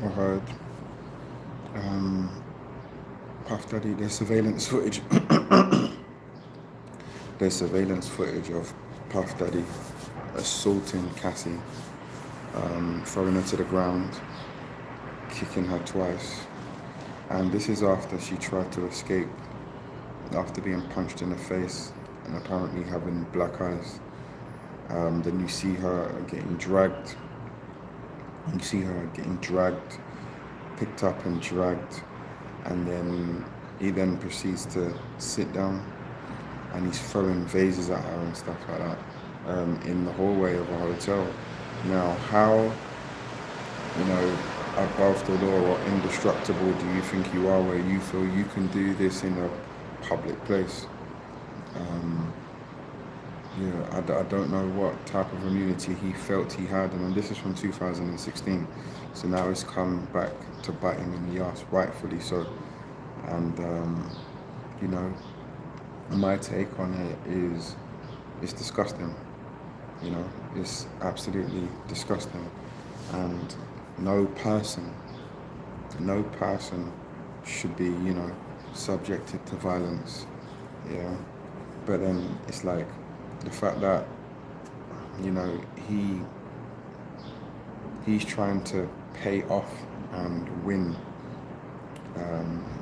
or heard. Puff Daddy, there's surveillance footage. There's surveillance footage of Puff Daddy assaulting Cassie, throwing her to the ground, kicking her twice. And this is after she tried to escape, after being punched in the face and apparently having black eyes. Then you see her getting dragged. You see her getting dragged, picked up and dragged, and then he then proceeds to sit down, and he's throwing vases at her and stuff like that in the hallway of a hotel. Now, how, above the law or indestructible do you think you are where you feel you can do this in a public place? I don't know what type of immunity he felt he had, and this is from 2016, so now it's come back to bite him in the ass, rightfully so. And you know, my take on it is, it's disgusting. It's absolutely disgusting, and no person, no person should be, subjected to violence. Yeah, but then it's like the fact that you know he he's trying to pay off and win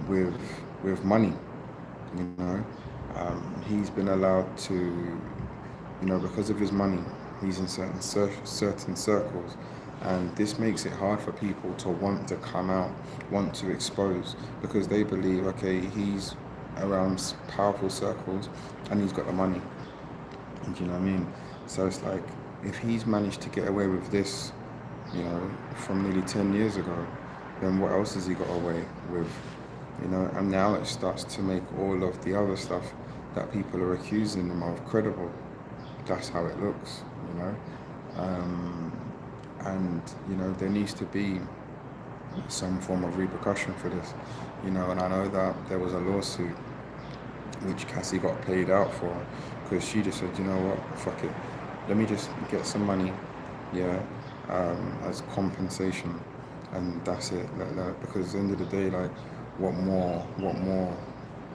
with money. You know, he's been allowed to, because of his money, he's in certain circles, and this makes it hard for people to want to come out, want to expose, because they believe, okay, he's around powerful circles and he's got the money. And you know what I mean? So it's like, if he's managed to get away with this, from nearly 10 years ago, then what else has he got away with? And now it starts to make all of the other stuff that people are accusing him of credible. That's how it looks, and there needs to be some form of repercussion for this, and I know that there was a lawsuit which Cassie got paid out for, because she just said, you know what, fuck it, let me just get some money, yeah, as compensation, and that's it. Because at the end of the day, like, what more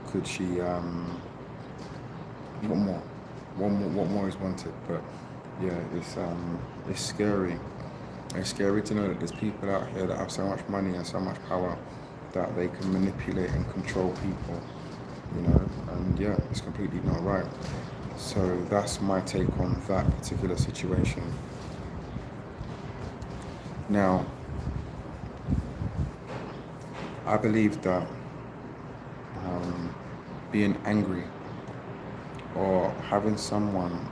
could she, what more is wanted? But yeah, it's scary. It's scary to know that there's people out here that have so much money and so much power that they can manipulate and control people, and yeah, it's completely not right. So that's my take on that particular situation. Now, I believe that being angry or having someone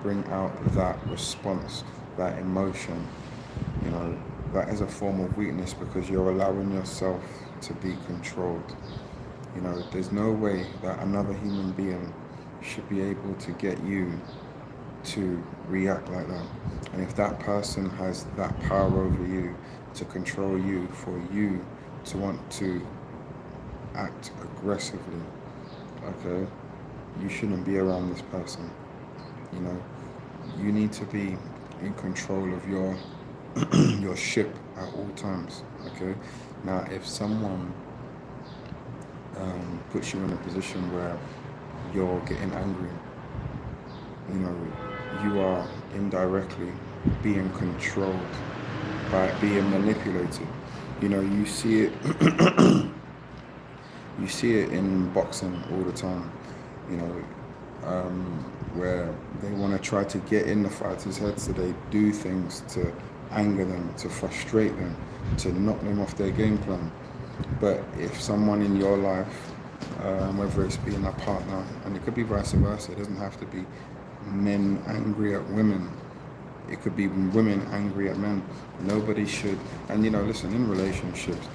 bring out that response, that emotion, that is a form of weakness, because you're allowing yourself to be controlled. There's no way that another human being should be able to get you to react like that. And if that person has that power over you to control you, for you to want to act aggressively, okay, you shouldn't be around this person. You need to be in control of your your ship at all times, okay? Now, if someone puts you in a position where you're getting angry, you are indirectly being controlled, by being manipulated. You see it you see it in boxing all the time, where they want to try to get in the fighters' heads, so they do things to anger them, to frustrate them, to knock them off their game plan. But if someone in your life, whether it's being a partner, and it could be vice versa, it doesn't have to be men angry at women, it could be women angry at men. Nobody should, and listen, in relationships,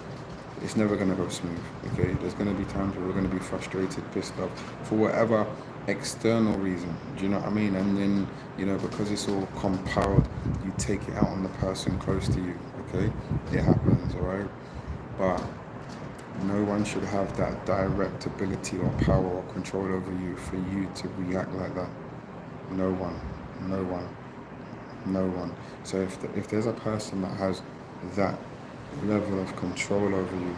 it's never going to go smooth, okay? There's going to be times where we're going to be frustrated, pissed off, for whatever external reason, do you know what I mean? And then, because it's all compiled, you take it out on the person close to you, okay? It happens, all right? But no one should have that direct ability or power or control over you for you to react like that. No one. So if there's a person that has that level of control over you.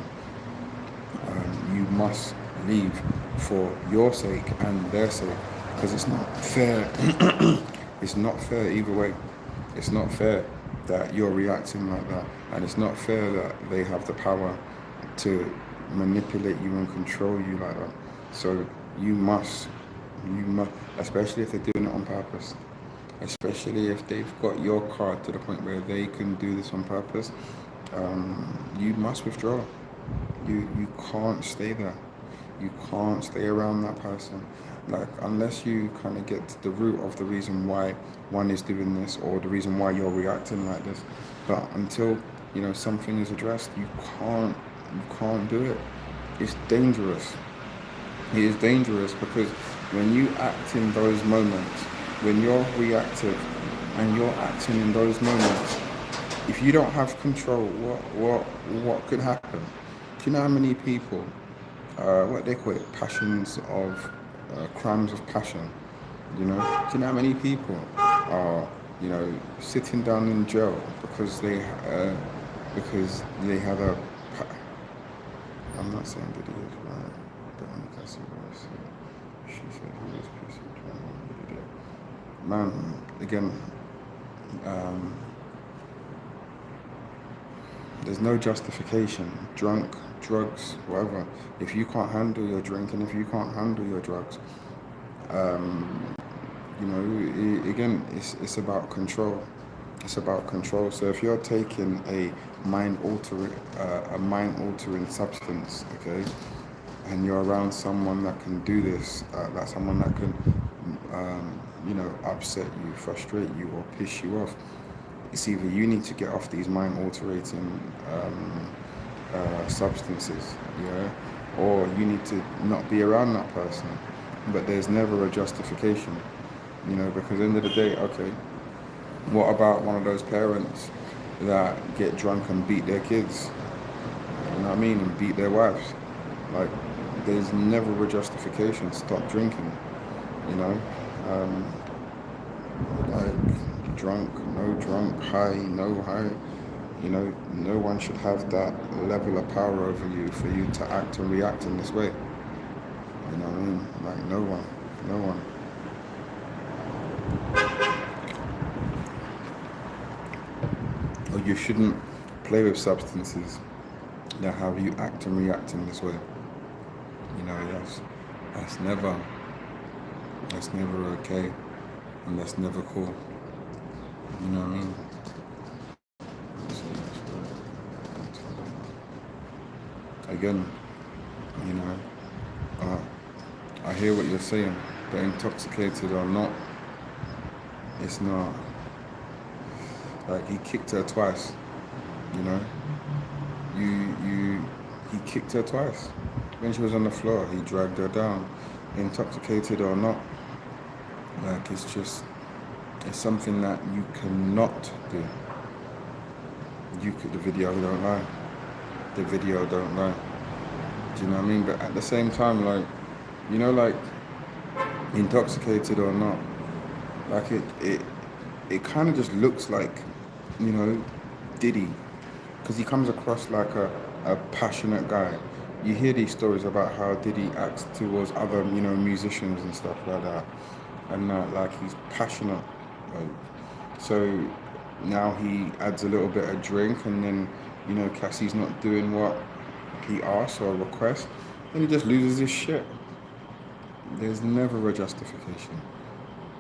You must leave for your sake and their sake, because it's not fair. It's not fair either way. It's not fair that you're reacting like that, and it's not fair that they have the power to manipulate you and control you like that. So you must, especially if they're doing it on purpose, especially if they've got your card to the point where they can do this on purpose. You must withdraw. You can't stay there. You can't stay around that person. Like, unless you kind of get to the root of the reason why one is doing this, or the reason why you're reacting like this. But until something is addressed, you can't do it. It's dangerous. It is dangerous, because when you act in those moments, when you're reactive and you're acting in those moments, if you don't have control, what could happen? Do you know how many people, what they call it, passions of, crimes of passion? Do you know how many people are, sitting down in jail because they had a. I'm not saying Diddy is right, but I'm Cassie was. She said he was PC. Man, again, there's no justification. Drunk, drugs, whatever. If you can't handle your drink and if you can't handle your drugs, again, it's about control. It's about control. So if you're taking a mind altering substance, okay, and you're around someone that can do this, like someone that can, upset you, frustrate you, or piss you off, it's either you need to get off these mind altering substances, or you need to not be around that person. But there's never a justification, because at the end of the day, okay, what about one of those parents that get drunk and beat their kids? You know what I mean? And beat their wives. Like, there's never a justification. Stop drinking, like, drunk, no drunk, high, no high. No one should have that level of power over you for you to act and react in this way. You know what I mean? Like, no one. Or you shouldn't play with substances that have you act and react in this way. That's never okay, and that's never cool. You know what I mean? Again, I hear what you're saying, but intoxicated or not, it's not. Like, he kicked her twice, he kicked her twice. When she was on the floor, he dragged her down, intoxicated or not. Like, it's something that you cannot do. The video don't lie. The video don't lie. Do you know what I mean? But at the same time, like, intoxicated or not, like, it kind of just looks like, Diddy, because he comes across like a passionate guy. You hear these stories about how Diddy acts towards other, musicians and stuff like that, and like, he's passionate. Like, so now he adds a little bit of drink, and then, Cassie's not doing what he asks or requests, and he just loses his shit. There's never a justification.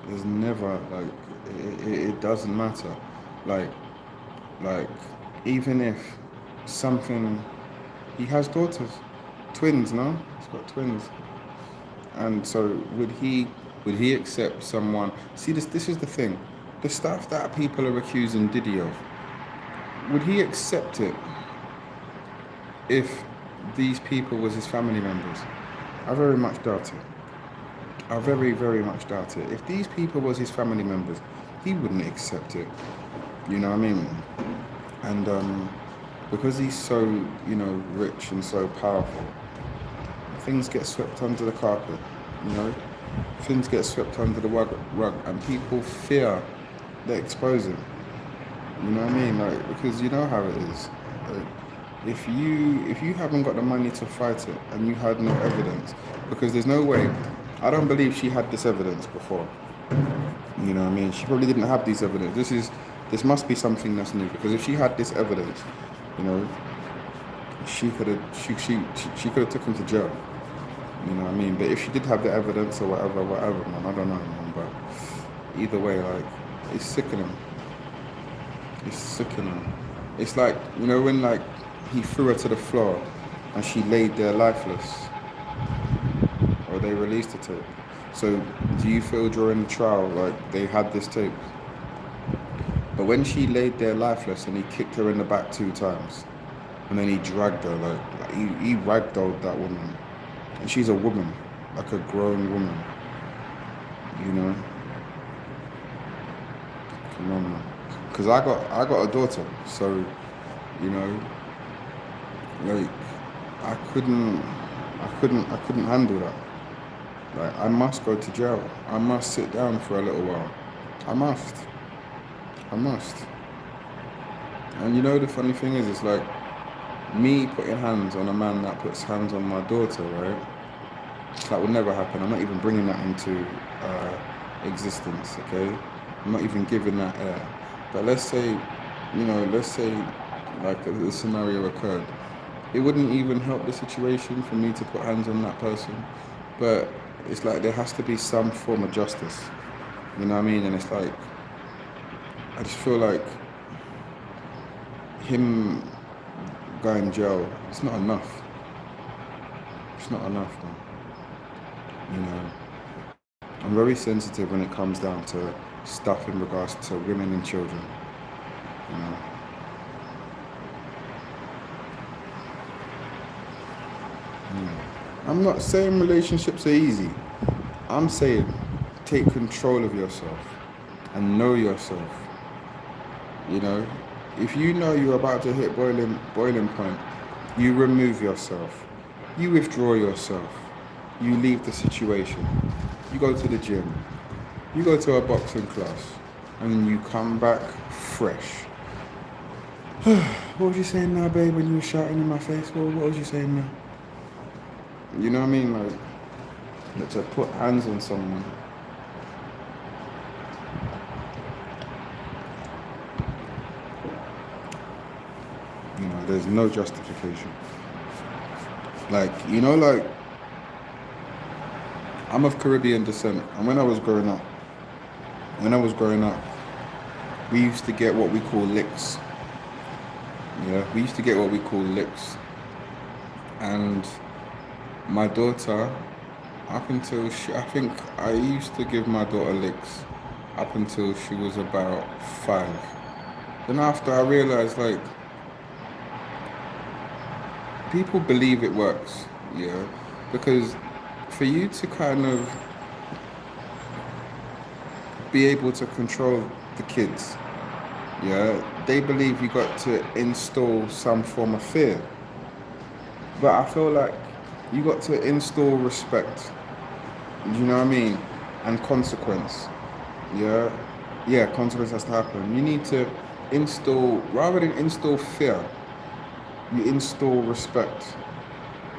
There's never, like, it doesn't matter. Like, even if something, he has daughters, twins, no? He's got twins. And so would he accept someone, see, this is the thing, the stuff that people are accusing Diddy of, would he accept it if these people was his family members? I very much doubt it. I very, very much doubt it. If these people was his family members, he wouldn't accept it. You know what I mean? And because he's so, rich and so powerful, things get swept under the carpet, Things get swept under the rug, and people fear they expose him. You know what I mean? Like, because you know how it is. Like, if you haven't got the money to fight it and you had no evidence, because there's no way, I don't believe she had this evidence before. You know what I mean? She probably didn't have this evidence. This must be something that's new, because if she had this evidence, you know, she could have took him to jail. You know what I mean? But if she did have the evidence or whatever, man, I don't know, man. But either way, like, it's sickening. It's sickening. It's like, you know, when like he threw her to the floor and she laid there lifeless, or they released the tape. So do you feel during the trial like they had this tape? But when she laid there lifeless and he kicked her in the back 2 times, and then he dragged her, like he ragdolled that woman, and she's a woman, like a grown woman, you know. Come on, man. Because I got a daughter, so, you know, like I couldn't handle that. Like, I must go to jail. I must sit down for a little while. I must. And you know, the funny thing is, it's like me putting hands on a man that puts hands on my daughter, right? That would never happen. I'm not even bringing that into existence, okay? I'm not even giving that air. But let's say, you know, like the scenario occurred. It wouldn't even help the situation for me to put hands on that person. But it's like there has to be some form of justice. You know what I mean? And it's like, I just feel like him going jail, it's not enough. It's not enough, man. You know, I'm very sensitive when it comes down to stuff in regards to women and children. You know. I'm not saying relationships are easy. I'm saying take control of yourself and know yourself. You know, if you know you're about to hit boiling point, you remove yourself. You withdraw yourself. You leave the situation. You go to the gym. You go to a boxing class, and then you come back fresh. What was you saying now, babe, when you were shouting in my face? What was you saying now? You know what I mean? Like, to put hands on someone. You know, there's no justification. Like, you know, like, I'm of Caribbean descent, and when I was growing up, we used to get what we call licks. Yeah, we used to get what we call licks. And my daughter, up until I think I used to give my daughter licks up until she was about 5. Then after I realized, like, people believe it works, yeah, because for you to kind of be able to control the kids, yeah, they believe you got to install some form of fear. But I feel like you got to install respect, you know what I mean, and consequence, yeah, consequence has to happen. You need to install, rather than install fear, you install respect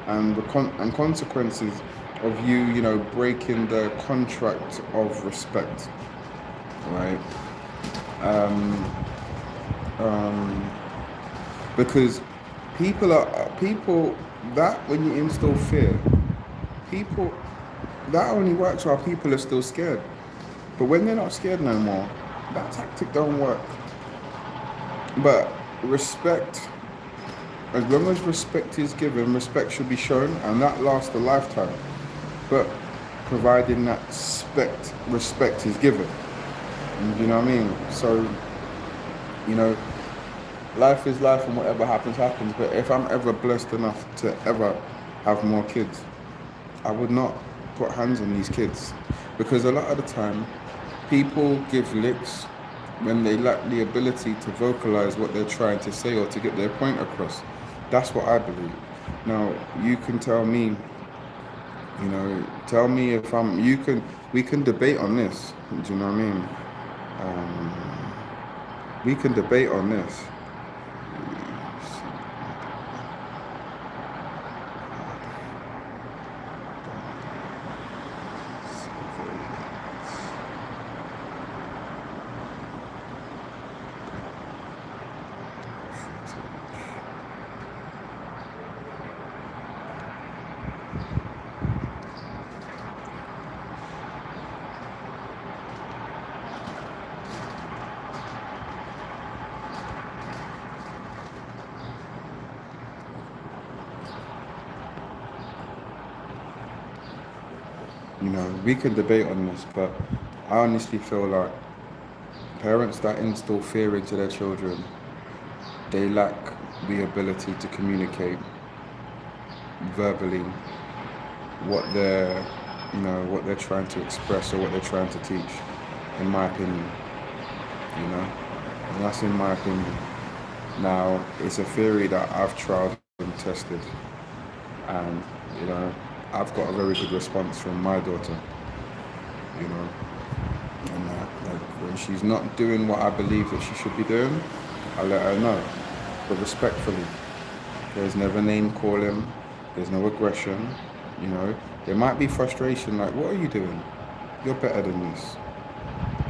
and and consequences of you know, breaking the contract of respect, right? Because people that when you install fear, people, that only works while people are still scared. But when they're not scared no more, that tactic don't work. But respect, as long as respect is given, respect should be shown, and that lasts a lifetime. But providing that respect is given, you know what I mean? So, you know, life is life, and whatever happens, happens. But if I'm ever blessed enough to ever have more kids, I would not put hands on these kids, because a lot of the time, people give licks when they lack the ability to vocalize what they're trying to say or to get their point across. That's what I believe. Now, you can tell me, you know, tell me if we can debate on this. Do you know what I mean? We can debate on this. You know, we can debate on this, but I honestly feel like parents that instill fear into their children, they lack the ability to communicate verbally what they're, what they're trying to express or what they're trying to teach, in my opinion, and that's in my opinion. Now, it's a theory that I've tried and tested, and, I've got a very good response from my daughter, you know, and like when she's not doing what I believe that she should be doing, I let her know, but respectfully. There's never name calling, there's no aggression, There might be frustration, like, what are you doing? You're better than this.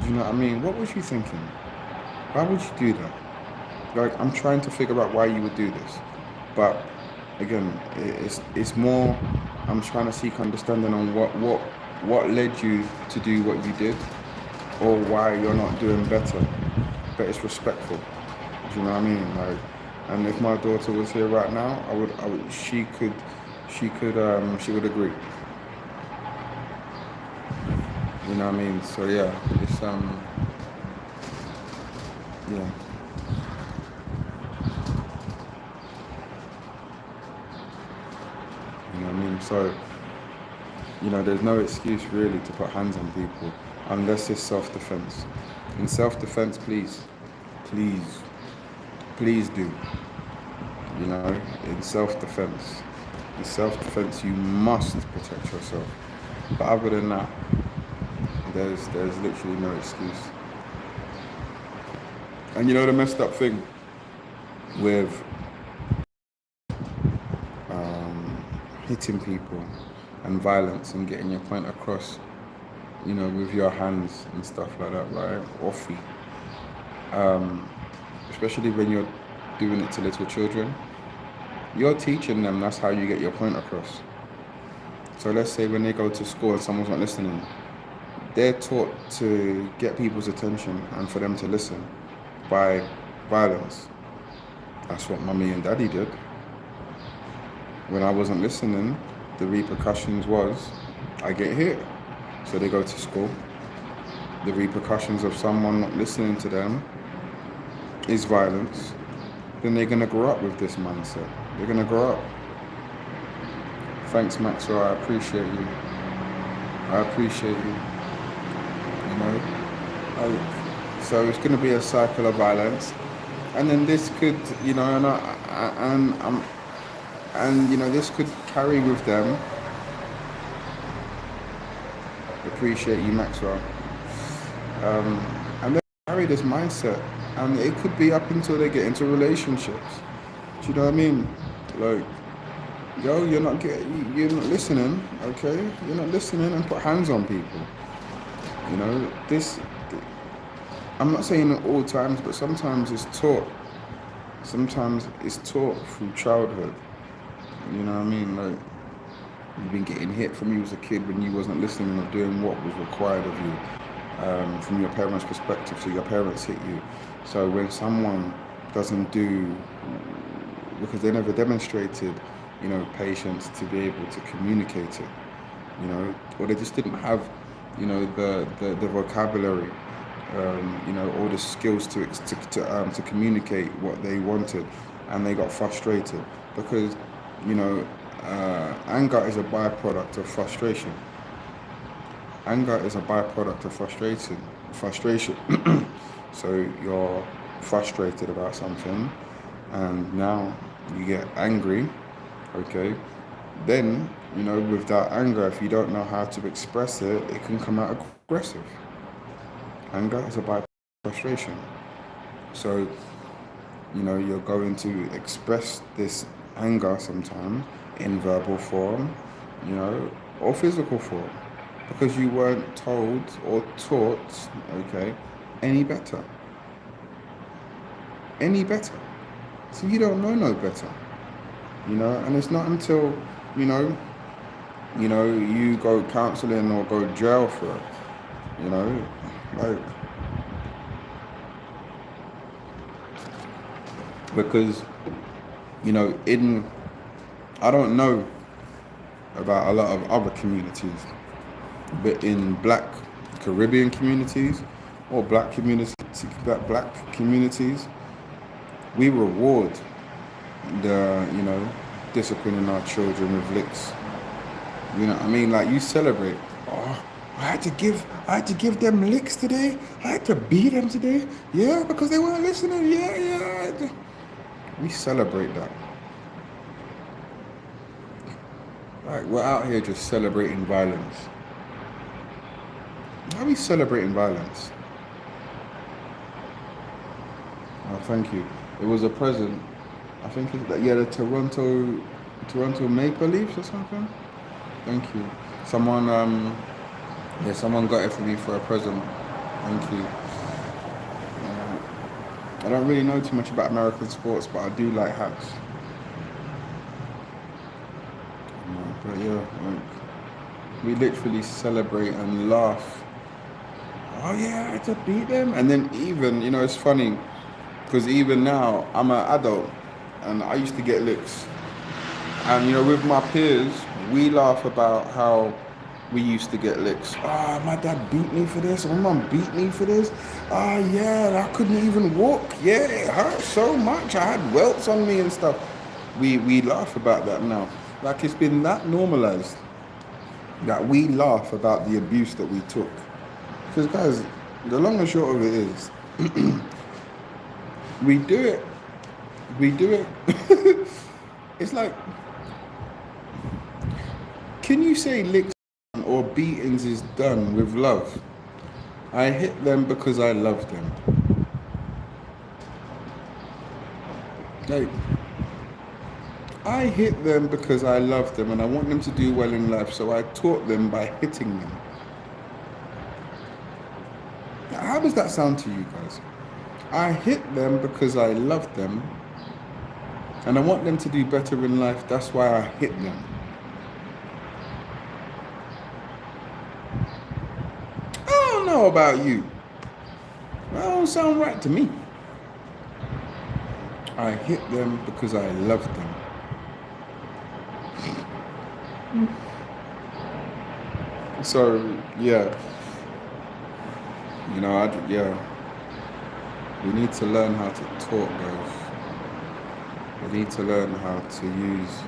Do you know what I mean? What was you thinking? Why would you do that? Like, I'm trying to figure out why you would do this. But again, it's more, I'm trying to seek understanding on what led you to do what you did, or why you're not doing better. But it's respectful. Do you know what I mean? Like, and if my daughter was here right now, she would agree. You know what I mean? So yeah, it's yeah. You know what I mean? So, there's no excuse really to put hands on people unless it's self-defense. In self-defense, please, please do. In self-defense. In self-defense, you must protect yourself. But other than that, there's literally no excuse. And the messed up thing with hitting people and violence and getting your point across, with your hands and stuff like that, right? Or feet. Especially when you're doing it to little children, you're teaching them that's how you get your point across. So let's say when they go to school and someone's not listening, they're taught to get people's attention and for them to listen by violence. That's what mommy and daddy did. When I wasn't listening, the repercussions was I get hit. So they go to school. The repercussions of someone not listening to them is violence. Then they're going to grow up with this mindset. They're going to grow up. Thanks, Maxwell. I appreciate you. I appreciate you. So it's going to be a cycle of violence. And then this could, this could carry with them. Appreciate you, Maxwell. And they carry this mindset, and it could be up until they get into relationships. Do you know what I mean? Like, yo, you're not listening, okay? You're not listening, and put hands on people. This. I'm not saying at all times, but sometimes it's taught. Sometimes it's taught through childhood. You know what I mean? Like, you've been getting hit from you as a kid when you wasn't listening or doing what was required of you, from your parents' perspective. So your parents hit you. So when someone doesn't do, because they never demonstrated, patience to be able to communicate it, or they just didn't have, the vocabulary, all the skills to communicate what they wanted, and they got frustrated because, anger is a byproduct of frustration. Anger is a byproduct of frustration. So you're frustrated about something, and now you get angry, okay? Then, with that anger, if you don't know how to express it, it can come out aggressive. Anger is a byproduct of frustration. So, you're going to express this anger sometime in verbal form, or physical form, because you weren't told or taught, okay, any better. So you don't know no better, and it's not until, you go counseling or go jail for it, like, because, I don't know about a lot of other communities, But in black Caribbean communities or black communities, we reward the, disciplining our children with licks. You know what I mean? Like, you celebrate. Oh, I had to give them licks today. I had to beat them today. Yeah, because they weren't listening. Yeah, yeah. We celebrate that. Like, we're out here just celebrating violence. How are we celebrating violence? Oh, thank you. It was a present. I think it's that, yeah, the Toronto Maple Leafs or something. Thank you. Someone got it for me for a present. Thank you. I don't really know too much about American sports, but I do like hats. But yeah, like, we literally celebrate and laugh. Oh yeah, I had to beat them. And then even, it's funny, because even now I'm an adult and I used to get licks. And with my peers, we laugh about how we used to get licks. Ah, my dad beat me for this, or my mum beat me for this. Ah, yeah, I couldn't even walk. Yeah, it hurt so much. I had welts on me and stuff. We laugh about that now. Like, it's been that normalized that we laugh about the abuse that we took. Because, guys, the long and short of it is, we do it. We do it. It's like, can you say licks or beatings is done with love? I hit them because I love them. Like, I hit them because I love them and I want them to do well in life, so I taught them by hitting them. How does that sound to you guys? I hit them because I love them and I want them to do better in life, that's why I hit them. I don't know about you. That don't sound right to me. I hit them because I love them. So, yeah. We need to learn how to talk, guys. We need to learn how to use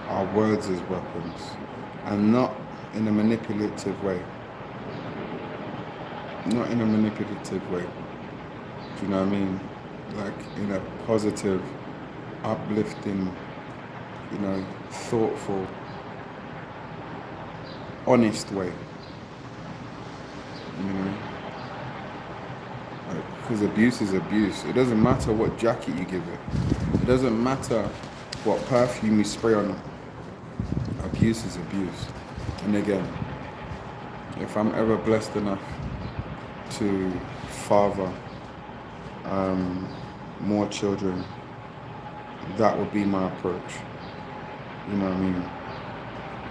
our words as weapons and not in a manipulative way. Not in a manipulative way. Do you know what I mean? Like, in a positive, uplifting, thoughtful, honest way. Because abuse is abuse. It doesn't matter what jacket you give it. It doesn't matter what perfume you spray on it. Abuse is abuse. And again, if I'm ever blessed enough to father more children, that would be my approach. You know what I mean?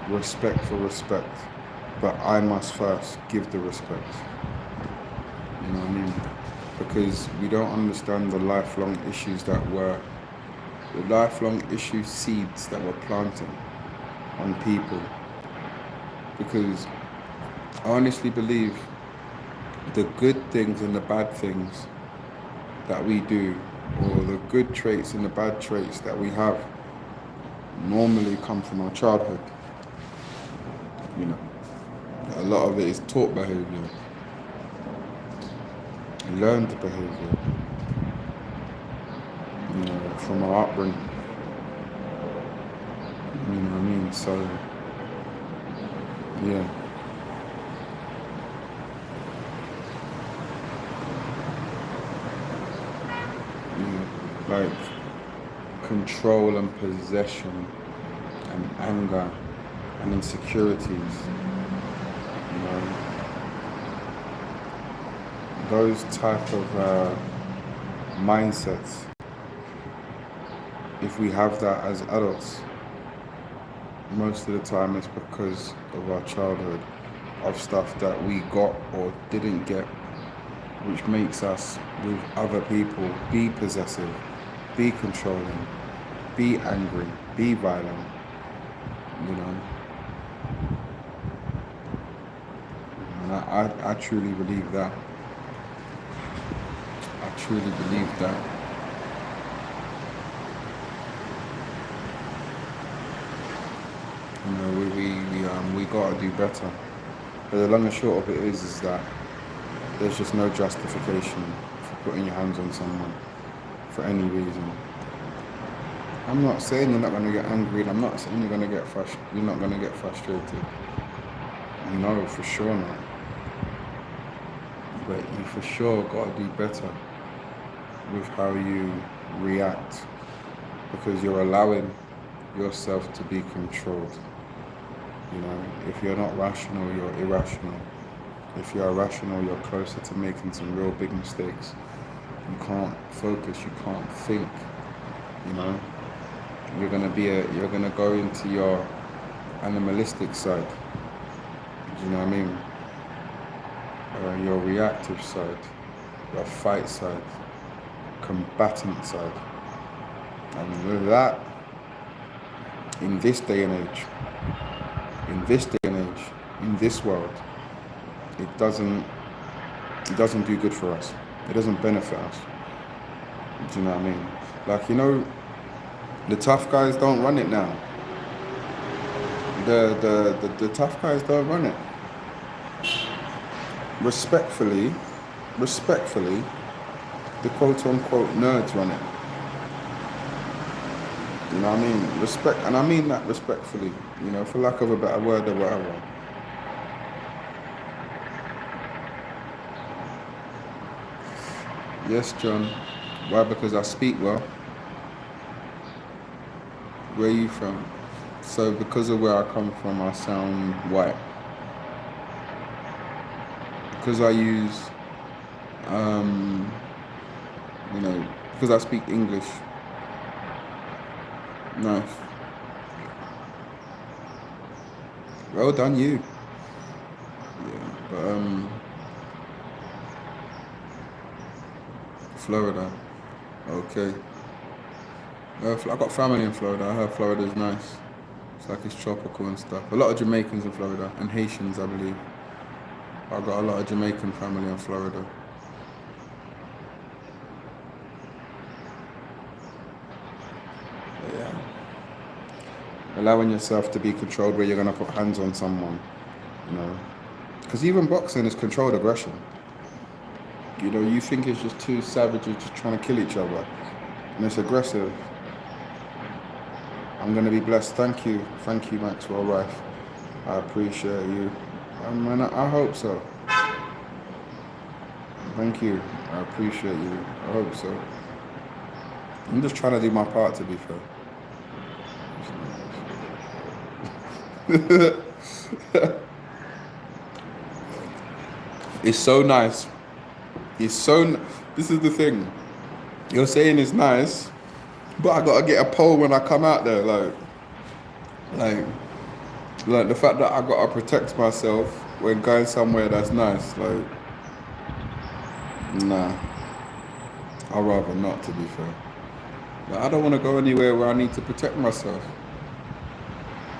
Respect for respect. But I must first give the respect. You know what I mean? Because we don't understand the lifelong issues seeds that were planted on people. Because I honestly believe the good things and the bad things that we do, or the good traits and the bad traits that we have, normally come from our childhood. A lot of it is taught behavior, learned behavior, from our upbringing. You know what I mean? So, yeah. Like, control and possession and anger and insecurities. Those type of mindsets, if we have that as adults, most of the time it's because of our childhood, of stuff that we got or didn't get, which makes us, with other people, be possessive, be controlling, be angry, be violent, And I truly believe that. I truly believe that. You know, we gotta do better. But the long and short of it is that there's just no justification for putting your hands on someone for any reason. I'm not saying you're not gonna get angry, and I'm not saying you're not gonna get frustrated. No, for sure not. But you for sure gotta do better with how you react, because you're allowing yourself to be controlled. You know, if you're not rational, you're irrational. If you're irrational, you're closer to making some real big mistakes. You can't focus, you can't think. You know, you're gonna go into your animalistic side. Do you know what I mean? Your reactive side, your fight side, combatant side. And with that, in this day and age, in this world, it doesn't do good for us. It doesn't benefit us. Do you know what I mean? Like, you know, the tough guys don't run it now. The tough guys don't run it. Respectfully, the quote-unquote nerds run it. You know what I mean? Respect, and I mean that respectfully, you know, for lack of a better word or whatever. Yes, John. Why? Because I speak well. Where are you from? So because of where I come from, I sound white. Because I use, you know, because I speak English. Nice. Well done, you. Yeah, but Florida. Okay. I've got family in Florida. I heard Florida's nice. It's like it's tropical and stuff. A lot of Jamaicans in Florida and Haitians, I believe. I've got a lot of Jamaican family in Florida. But yeah. Allowing yourself to be controlled where you're going to put hands on someone, you know. Because even boxing is controlled aggression. You know, you think it's just two savages just trying to kill each other. And it's aggressive. I'm going to be blessed. Thank you, Maxwell Rife. I appreciate you. And I hope so. Thank you. I appreciate you. I hope so. I'm just trying to do my part, to be fair. It's so nice. This is the thing. You're saying it's nice, but I gotta get a pole when I come out there. Like the fact that I gotta protect myself when going somewhere that's nice. Like, nah. I'd rather not, to be fair. Like, I don't want to go anywhere where I need to protect myself.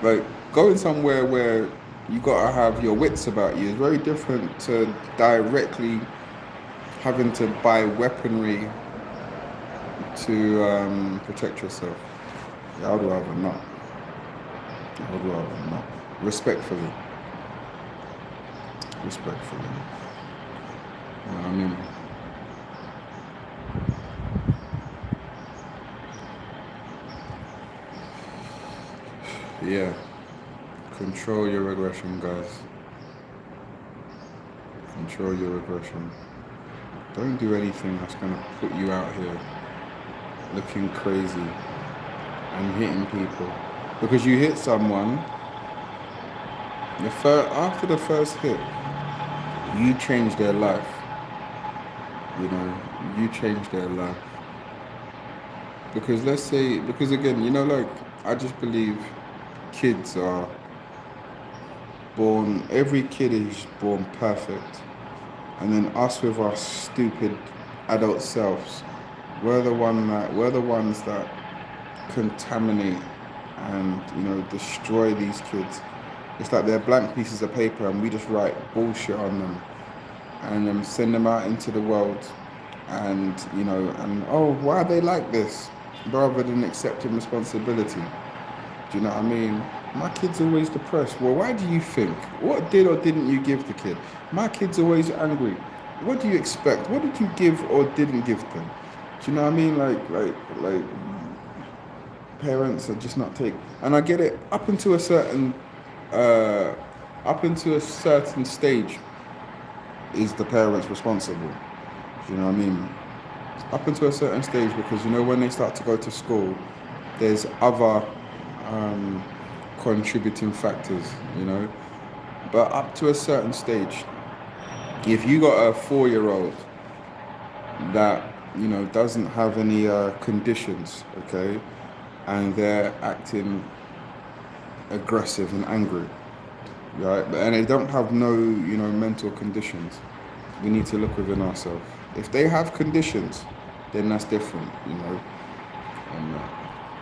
Like, going somewhere where you gotta have your wits about you is very different to directly having to buy weaponry to protect yourself. Yeah, I'd rather not. Respectfully. You know what I mean? Yeah. Control your aggression, guys. Control your aggression. Don't do anything that's going to put you out here looking crazy and hitting people. Because you hit someone, after the first hit, you change their life. You know, you change their life. Because again, you know, like, I just believe kids are born, every kid is born perfect. And then us with our stupid adult selves, we're the ones that contaminate and, you know, destroy these kids It's like they're blank pieces of paper and we just write bullshit on them and send them out into the world. And, you know, and oh, why are they like this? Rather than accepting responsibility. Do you know what I mean? My kid's always depressed. Well, why do you think? What did or didn't you give the kid? My kid's always angry. What do you expect? What did you give or didn't give them? Do you know what I mean? Like parents are just not take. And I get it uh, up into a certain stage is the parents responsible. Do you know what I mean? Up into a certain stage, because you know when they start to go to school, there's other contributing factors, you know. But up to a certain stage, if you got a 4-year-old that, you know, doesn't have any conditions, okay, and they're acting aggressive and angry, right, and they don't have no, you know, mental conditions, we need to look within ourselves. If they have conditions, then that's different, you know.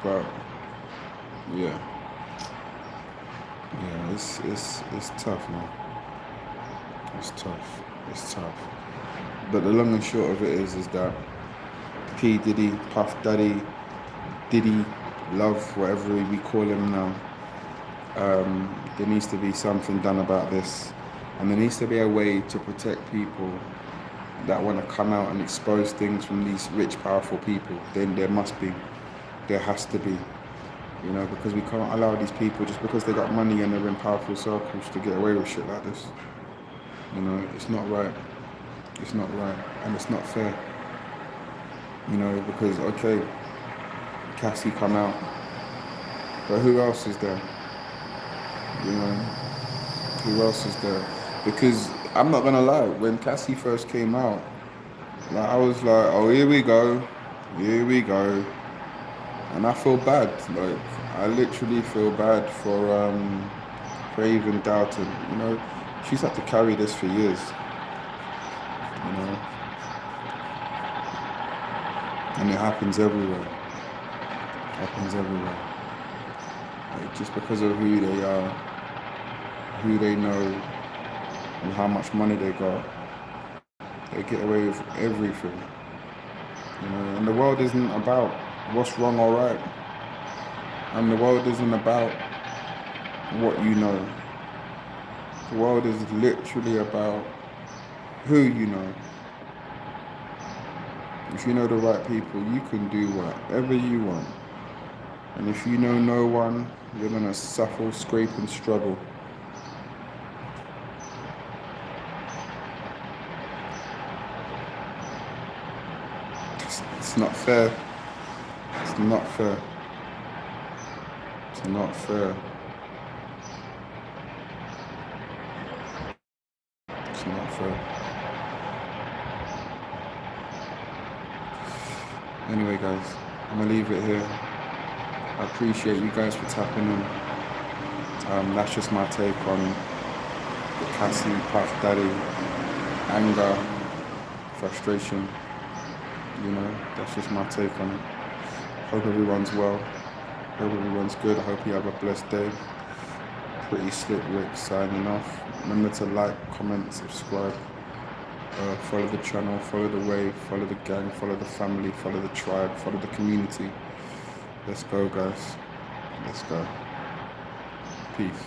But yeah, it's tough, man. It's tough. But the long and short of it is that P Diddy, Puff Daddy, Diddy, Love, whatever we call him now, there needs to be something done about this, and there needs to be a way to protect people that want to come out and expose things from these rich, powerful people. Then there has to be, you know, because we can't allow these people, just because they got money and they're in powerful circles, to get away with shit like this. You know, it's not right. It's not right, and it's not fair. You know, because okay, Cassie come out, but who else is there? You know, who else is there? Because I'm not gonna lie, when Cassie first came out, like, I was like, oh, here we go, and I feel bad. Like, I literally feel bad for even doubting. You know, she's had to carry this for years. You know, and it happens everywhere. Like, just because of who they are, who they know, and how much money they got, they get away with everything. You know, and the world isn't about what's wrong or right, and the world isn't about what you know. The world is literally about who you know. If you know the right people, you can do whatever you want. And if you know no one, you're gonna suffer, scrape, and struggle. It's not fair. It's not fair. It's not fair. It's not fair. Anyway, guys, I'm gonna leave it here. I appreciate you guys for tapping in. That's just my take on the Cassie, Puff Daddy, anger, frustration. You know, that's just my take on it. Hope everyone's well. Hope everyone's good. I hope you have a blessed day. Pretty Slick Rick signing off. Remember to like, comment, subscribe. Follow the channel, follow the wave, follow the gang, follow the family, follow the tribe, follow the community. Let's go, guys. Let's go. Peace.